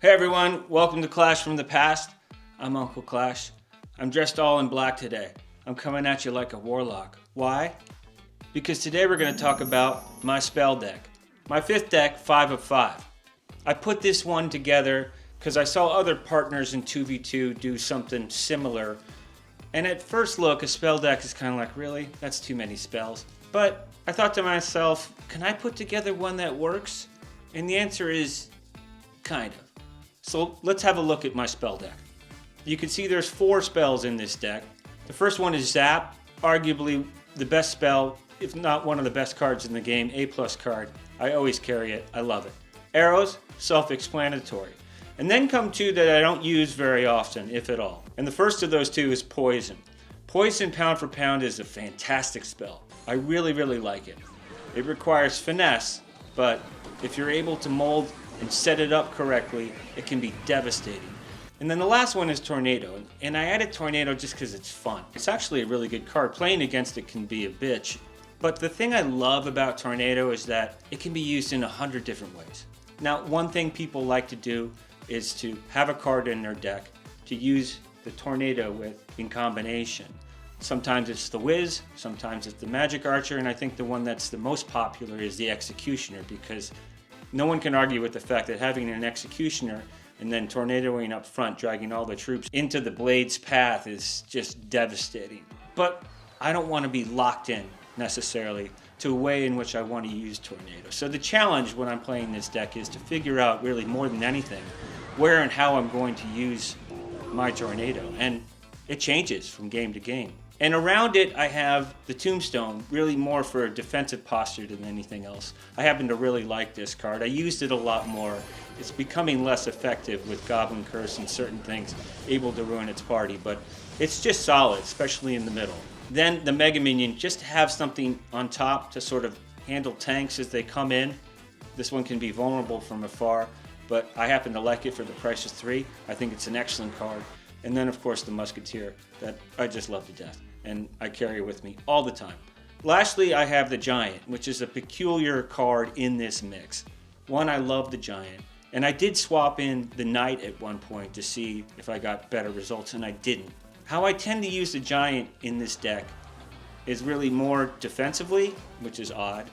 Hey everyone, welcome to Clash from the Past. I'm Uncle Clash. I'm dressed all in black today. I'm coming at you like a warlock. Why? Because today we're going to talk about my spell deck. My fifth deck, 5 of 5. I put this one together because I saw other partners in 2v2 do something similar. And at first look, a spell deck is kind of like, really? That's too many spells. But I thought to myself, can I put together one that works? And the answer is, kind of. So let's have a look at my spell deck. You can see there's 4 spells in this deck. The first one is Zap, arguably the best spell, if not one of the best cards in the game, A+ card. I always carry it, I love it. Arrows, self-explanatory. And then come 2 that I don't use very often, if at all. And the first of those 2 is Poison. Poison, pound for pound, is a fantastic spell. I really like it. It requires finesse, but if you're able to mold and set it up correctly, it can be devastating. And then the last one is Tornado, and I added Tornado just because it's fun. It's actually a really good card. Playing against it can be a bitch. But the thing I love about Tornado is that it can be used in 100 different ways. Now, one thing people like to do is to have a card in their deck to use the Tornado with in combination. Sometimes it's the Wiz, sometimes it's the Magic Archer, and I think the one that's the most popular is the Executioner, because no one can argue with the fact that having an Executioner and then tornadoing up front, dragging all the troops into the blade's path is just devastating. But I don't want to be locked in necessarily to a way in which I want to use Tornado. So the challenge when I'm playing this deck is to figure out, really more than anything, where and how I'm going to use my Tornado. And it changes from game to game. And around it, I have the Tombstone, really more for a defensive posture than anything else. I happen to really like this card. I used it a lot more. It's becoming less effective with Goblin Curse and certain things able to ruin its party, but it's just solid, especially in the middle. Then the Mega Minion, just to have something on top to sort of handle tanks as they come in. This one can be vulnerable from afar, but I happen to like it for the price of 3. I think it's an excellent card. And then, of course, the Musketeer that I just love to death, and I carry it with me all the time. Lastly, I have the Giant, which is a peculiar card in this mix. One, I love the Giant, and I did swap in the Knight at one point to see if I got better results, and I didn't. How I tend to use the Giant in this deck is really more defensively, which is odd,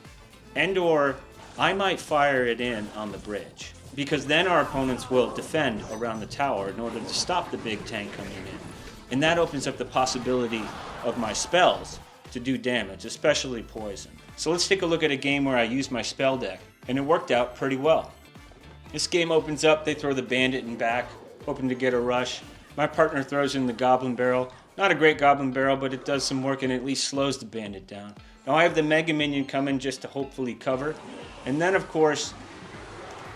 and/or I might fire it in on the bridge, because then our opponents will defend around the tower in order to stop the big tank coming in. And that opens up the possibility of my spells to do damage, especially poison. So let's take a look at a game where I used my spell deck, and it worked out pretty well. This game opens up, they throw the Bandit in back, hoping to get a rush. My partner throws in the Goblin Barrel. Not a great Goblin Barrel, but it does some work and at least slows the Bandit down. Now I have the Mega Minion coming just to hopefully cover. And then, of course,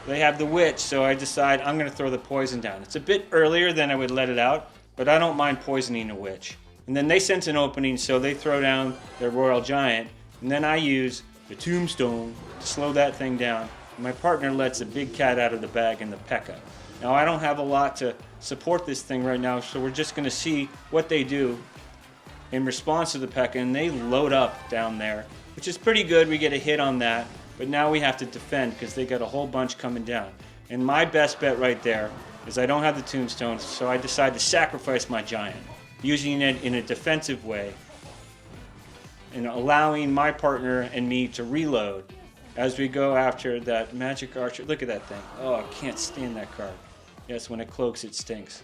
they have the Witch, so I decide I'm going to throw the poison down. It's a bit earlier than I would let it out, but I don't mind poisoning a Witch. And then they sense an opening, so they throw down their Royal Giant, and then I use the Tombstone to slow that thing down. And my partner lets a big cat out of the bag in the P.E.K.K.A. Now I don't have a lot to support this thing right now, so we're just going to see what they do in response to the P.E.K.K.A. And they load up down there, which is pretty good. We get a hit on that. But now we have to defend because they got a whole bunch coming down. And my best bet right there is I don't have the Tombstone, so I decide to sacrifice my Giant, using it in a defensive way and allowing my partner and me to reload as we go after that Magic Archer. Look at that thing. Oh, I can't stand that card. Yes, when it cloaks, it stinks.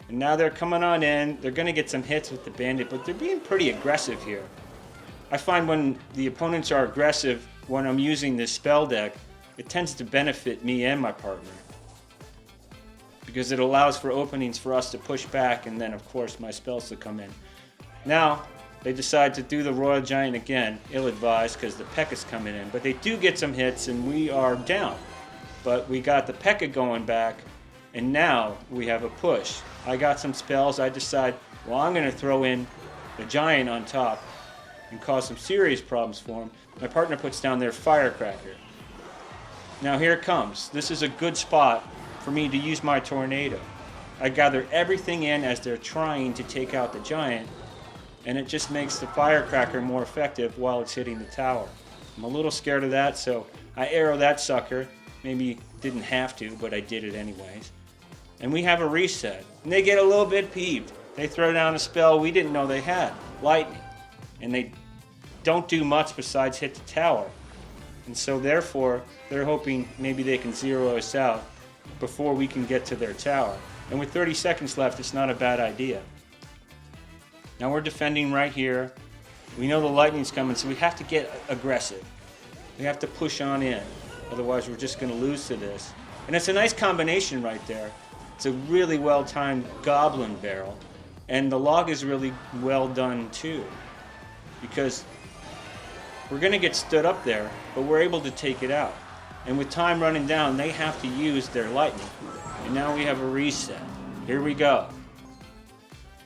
And now they're coming on in. They're going to get some hits with the Bandit, but they're being pretty aggressive here. I find when the opponents are aggressive, when I'm using this spell deck, it tends to benefit me and my partner, because it allows for openings for us to push back, and then of course my spells to come in. Now they decide to do the Royal Giant again, ill-advised because the P.E.K.K.A.'s coming in, but they do get some hits and we are down. But we got the P.E.K.K.A. going back, and now we have a push. I got some spells. I decide, well, I'm going to throw in the Giant on top and cause some serious problems for him. My partner puts down their Firecracker. Now here it comes. This is a good spot for me to use my Tornado. I gather everything in as they're trying to take out the Giant, and it just makes the Firecracker more effective while it's hitting the tower. I'm a little scared of that, so I arrow that sucker. Maybe didn't have to, but I did it anyways. and we have a reset. And they get a little bit peeved. They throw down a spell we didn't know they had, lightning. And they don't do much besides hit the tower. And so therefore, they're hoping maybe they can zero us out before we can get to their tower. And with 30 seconds left, it's not a bad idea. Now we're defending right here. We know the lightning's coming, so we have to get aggressive. We have to push on in. Otherwise, we're just going to lose to this. And it's a nice combination right there. It's a really well-timed goblin barrel. And the log is really well done too. Because we're going to get stood up there, but we're able to take it out. And with time running down, they have to use their lightning. And now we have a reset. Here we go.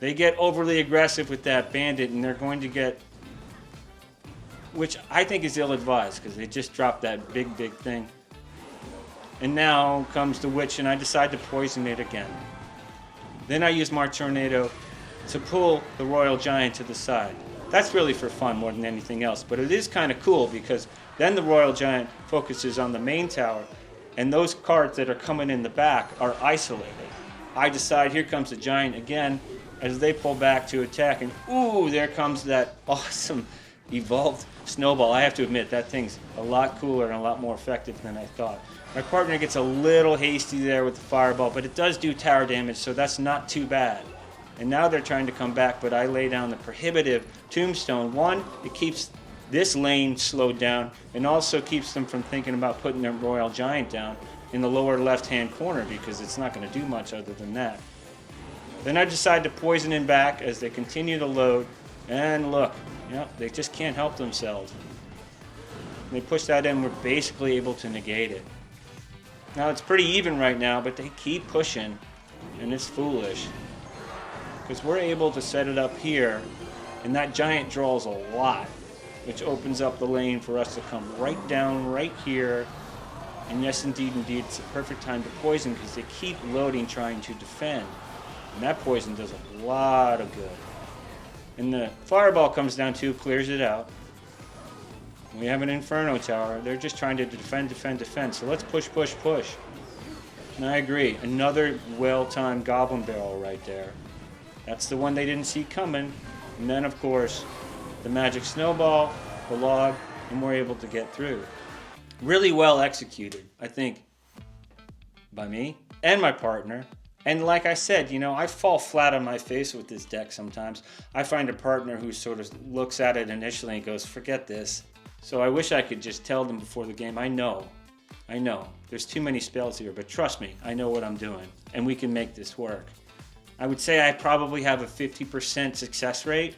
They get overly aggressive with that bandit, and they're going to get, which I think is ill-advised, because they just dropped that big thing. And now comes the witch, and I decide to poison it again. Then I use my tornado to pull the royal giant to the side. That's really for fun more than anything else, but it is kind of cool because then the royal giant focuses on the main tower, and those cards that are coming in the back are isolated. I decide here comes the giant again as they pull back to attack, and ooh, there comes that awesome evolved snowball. I have to admit, that thing's a lot cooler and a lot more effective than I thought. My partner gets a little hasty there with the fireball, but it does do tower damage, so that's not too bad. And now they're trying to come back, but I lay down the prohibitive tombstone. One, it keeps this lane slowed down, and also keeps them from thinking about putting their royal giant down in the lower left-hand corner, because it's not going to do much other than that. Then I decide to poison in back as they continue to load, and look, they just can't help themselves. They push that in, we're basically able to negate it. Now it's pretty even right now, but they keep pushing, and it's foolish. Because we're able to set it up here, and that giant draws a lot, which opens up the lane for us to come right down right here. And yes, indeed, it's a perfect time to poison because they keep loading trying to defend. And that poison does a lot of good. And the fireball comes down too, clears it out. We have an Inferno tower. They're just trying to defend. So let's push. And I agree. Another well-timed goblin barrel right there. That's the one they didn't see coming. And then, of course, the magic snowball, the log, and we're able to get through. Really well executed, I think, by me and my partner. And like I said, I fall flat on my face with this deck sometimes. I find a partner who sort of looks at it initially and goes, forget this. So I wish I could just tell them before the game, I know. There's too many spells here, but trust me, I know what I'm doing, and we can make this work. I would say I probably have a 50% success rate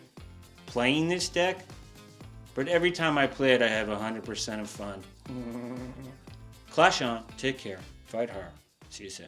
playing this deck, but every time I play it, I have 100% of fun. Clash on, take care, fight hard, see you soon.